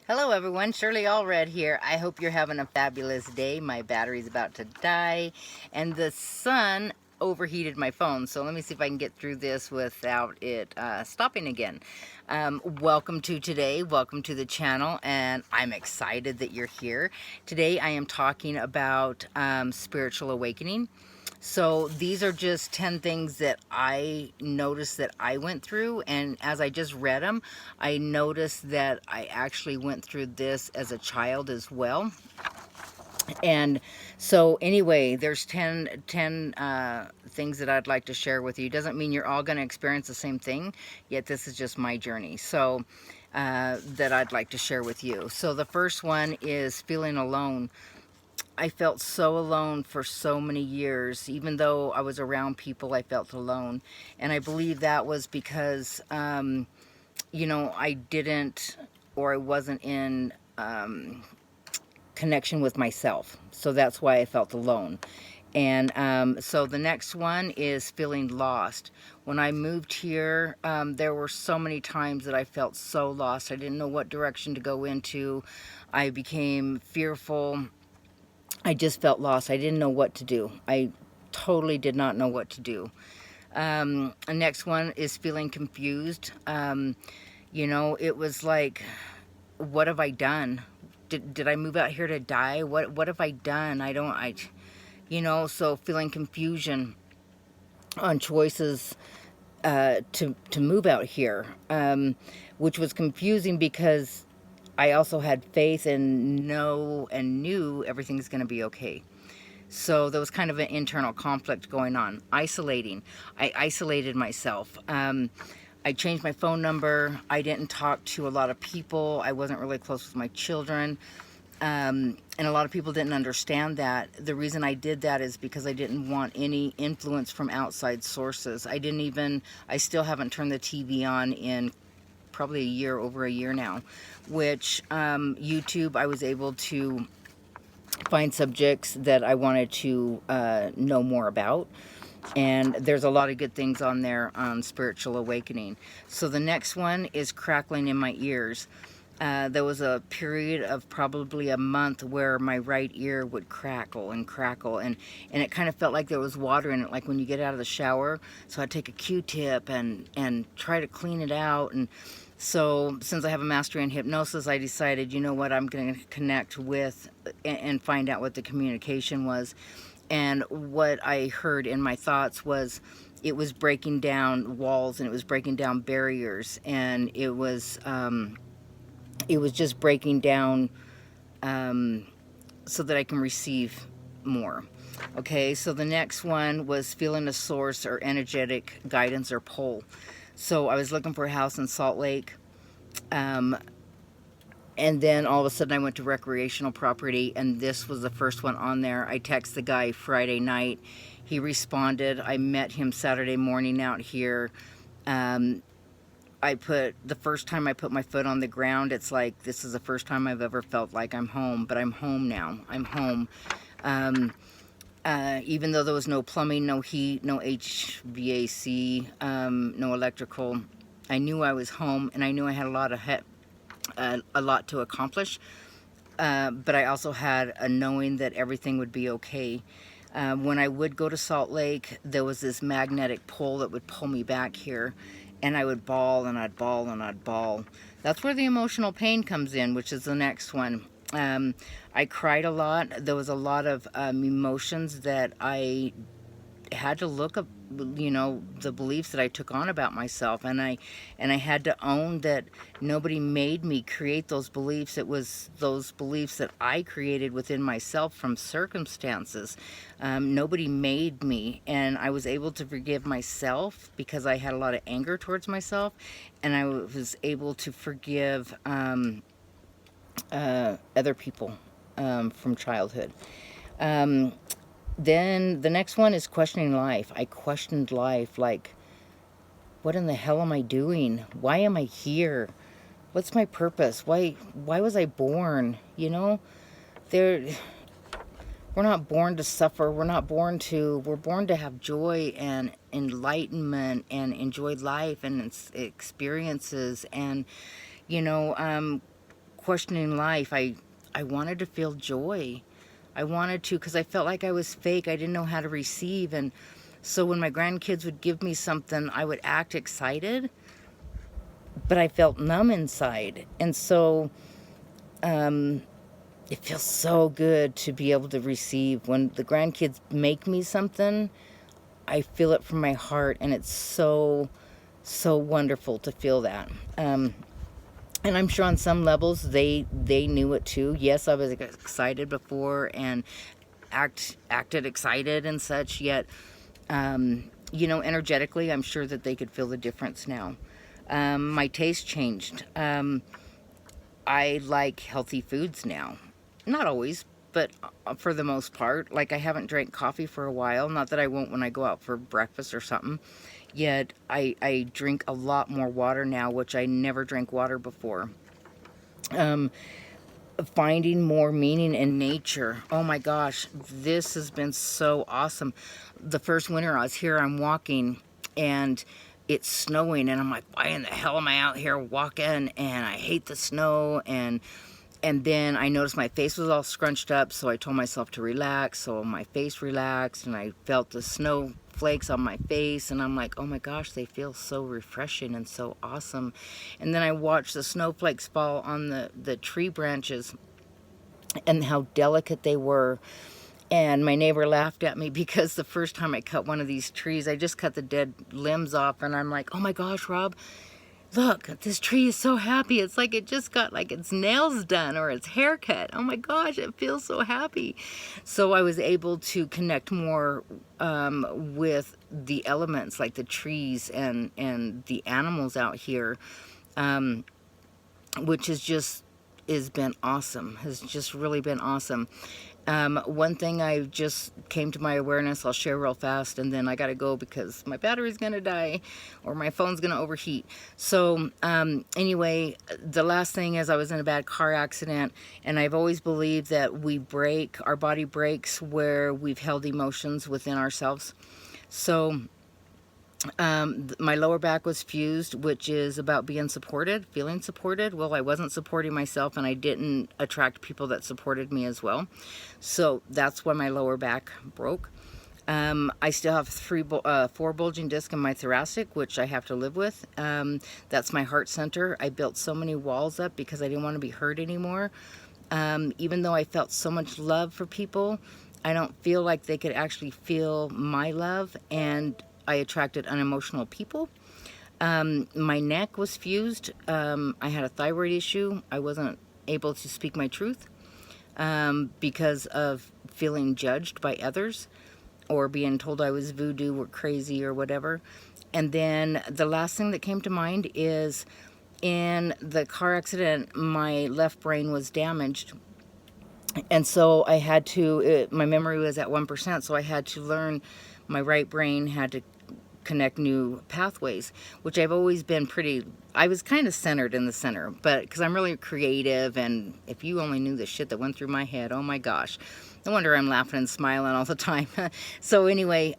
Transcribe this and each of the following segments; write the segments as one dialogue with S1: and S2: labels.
S1: Hello everyone, Shirley Allred here. I hope you're having a fabulous day. My battery's about to die and the sun overheated my phone. So let me see if I can get through this without it stopping again. Welcome to today, welcome to the channel, and I'm excited that you're here. Today I am talking about spiritual awakening. So these are just 10 things that I noticed that I went through, and as I just read them, I noticed that I actually went through this as a child as well. And so anyway, there's 10 things that I'd like to share with you. Doesn't mean you're all going to experience the same thing, yet this is just my journey. So that I'd like to share with you. So the first one is feeling alone. I felt so alone for so many years. Even though I was around people, I felt alone. And I believe that was because, you know, I didn't, or I wasn't in connection with myself. So that's why I felt alone. And so the next one is feeling lost. When I moved here, there were so many times that I felt so lost. I didn't know what direction to go into. I became fearful. I just felt lost. I didn't know what to do. I totally did not know what to do. The next one is feeling confused. You know, it was like, what have I done? Did I move out here to die? What have I done? You know, so feeling confusion on choices to move out here, which was confusing because I also had faith and knew everything's going to be okay. So there was kind of an internal conflict going on. Isolating. I isolated myself. I changed my phone number. I didn't talk to a lot of people. I wasn't really close with my children. And a lot of people didn't understand that. The reason I did that is because I didn't want any influence from outside sources. I still haven't turned the TV on in probably over a year now, which YouTube, I was able to find subjects that I wanted to know more about. And there's a lot of good things on there on spiritual awakening. So the next one is crackling in my ears. There was a period of probably a month where my right ear would crackle and crackle, and it kind of felt like there was water in it, like when you get out of the shower. So I'd take a Q-tip and try to clean it out. And so since I have a mastery in hypnosis, I decided, you know what, I'm going to connect with and find out what the communication was. And what I heard in my thoughts was it was breaking down walls, and it was breaking down barriers, and it was just breaking down so that I can receive more. Okay, so the next one was feeling a source or energetic guidance or pull. So I was looking for a house in Salt Lake. And then all of a sudden I went to recreational property, and this was the first one on there. I texted the guy Friday night. He responded. I met him Saturday morning out here. The first time I put my foot on the ground, it's like, this is the first time I've ever felt like I'm home, but I'm home now. I'm home. Even though there was no plumbing, no heat, no HVAC, no electrical, I knew I was home, and I knew I had a lot to accomplish. But I also had a knowing that everything would be okay. When I would go to Salt Lake, there was this magnetic pull that would pull me back here, and I would bawl and I'd bawl and I'd bawl. That's where the emotional pain comes in, which is the next one. I cried a lot. There was a lot of emotions that I had to look up, you know, the beliefs that I took on about myself, and I had to own that nobody made me create those beliefs. It was those beliefs that I created within myself from circumstances. Nobody made me, and I was able to forgive myself because I had a lot of anger towards myself, and I was able to forgive other people from childhood. Then the next one is questioning life. I questioned life, like, what in the hell am I doing? Why am I here? What's my purpose? Why was I born? You know, we're not born to suffer. We're born to have joy and enlightenment and enjoy life and its experiences. And, you know, questioning life. I wanted to feel joy. I wanted to, because I felt like I was fake. I didn't know how to receive. And so when my grandkids would give me something, I would act excited, but I felt numb inside. And so it feels so good to be able to receive. When the grandkids make me something, I feel it from my heart, and it's so, so wonderful to feel that. And I'm sure on some levels they knew it too. Yes, I was excited before and acted excited and such, yet you know, energetically I'm sure that they could feel the difference now. My taste changed. I like healthy foods now. Not always, but for the most part. Like, I haven't drank coffee for a while. Not that I won't when I go out for breakfast or something. Yet I drink a lot more water now, which I never drank water before. Finding more meaning in nature. Oh my gosh, this has been so awesome. The first winter I was here, I'm walking and it's snowing, and I'm like, why in the hell am I out here walking? And I hate the snow. And then I noticed my face was all scrunched up, so I told myself to relax. So my face relaxed, and I felt the snow flakes on my face, and I'm like, oh my gosh, they feel so refreshing and so awesome. And then I watched the snowflakes fall on the tree branches and how delicate they were. And my neighbor laughed at me because the first time I cut one of these trees, I just cut the dead limbs off, and I'm like, oh my gosh, Rob, look, this tree is so happy. It's like it just got like its nails done or its hair cut. Oh my gosh, it feels so happy. So I was able to connect more with the elements, like the trees and the animals out here, which has been awesome. Has just really been awesome. One thing I just came to my awareness, I'll share real fast, and then I gotta go because my battery's gonna die or my phone's gonna overheat. So anyway, the last thing is I was in a bad car accident, and I've always believed that our body breaks where we've held emotions within ourselves. So my lower back was fused, which is about being supported, feeling supported. Well, I wasn't supporting myself, and I didn't attract people that supported me as well. So that's why my lower back broke. I still have 4 bulging discs in my thoracic, which I have to live with. That's my heart center. I built so many walls up because I didn't want to be hurt anymore. Even though I felt so much love for people, I don't feel like they could actually feel my love, and I attracted unemotional people. My neck was fused. I had a thyroid issue. I wasn't able to speak my truth because of feeling judged by others or being told I was voodoo or crazy or whatever. And then the last thing that came to mind is in the car accident, my left brain was damaged. And so I had to, my memory was at 1%, so I had to learn, my right brain had to connect new pathways, which I've always been I was kind of centered in the center, but because I'm really creative, and if you only knew the shit that went through my head, oh my gosh, no wonder I'm laughing and smiling all the time. So anyway,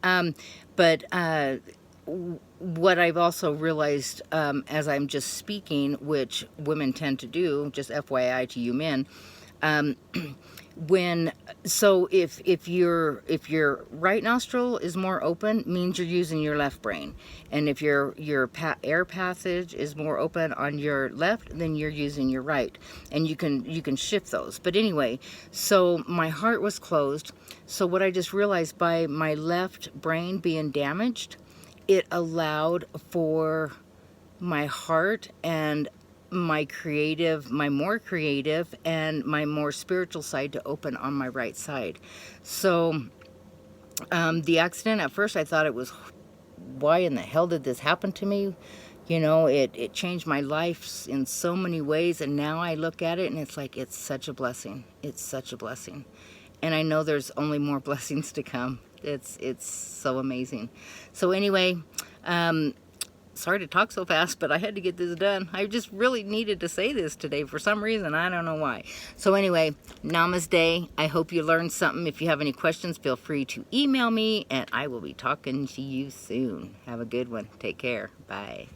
S1: what I've also realized as I'm just speaking, which women tend to do, just FYI to you men, if your right nostril is more open, means you're using your left brain, and if your air passage is more open on your left, then you're using your right, and you can shift those. But anyway, so my heart was closed. So what I just realized, by my left brain being damaged, it allowed for my heart and my more creative and my more spiritual side to open on my right side. So the accident, at first I thought it was, why in the hell did this happen to me? You know, it changed my life in so many ways, and now I look at it and it's like, it's such a blessing. It's such a blessing. And I know there's only more blessings to come. It's so amazing. So anyway, sorry to talk so fast, but I had to get this done. I just really needed to say this today for some reason. I don't know why. So anyway, namaste. I hope you learned something. If you have any questions, feel free to email me, and I will be talking to you soon. Have a good one. Take care. Bye.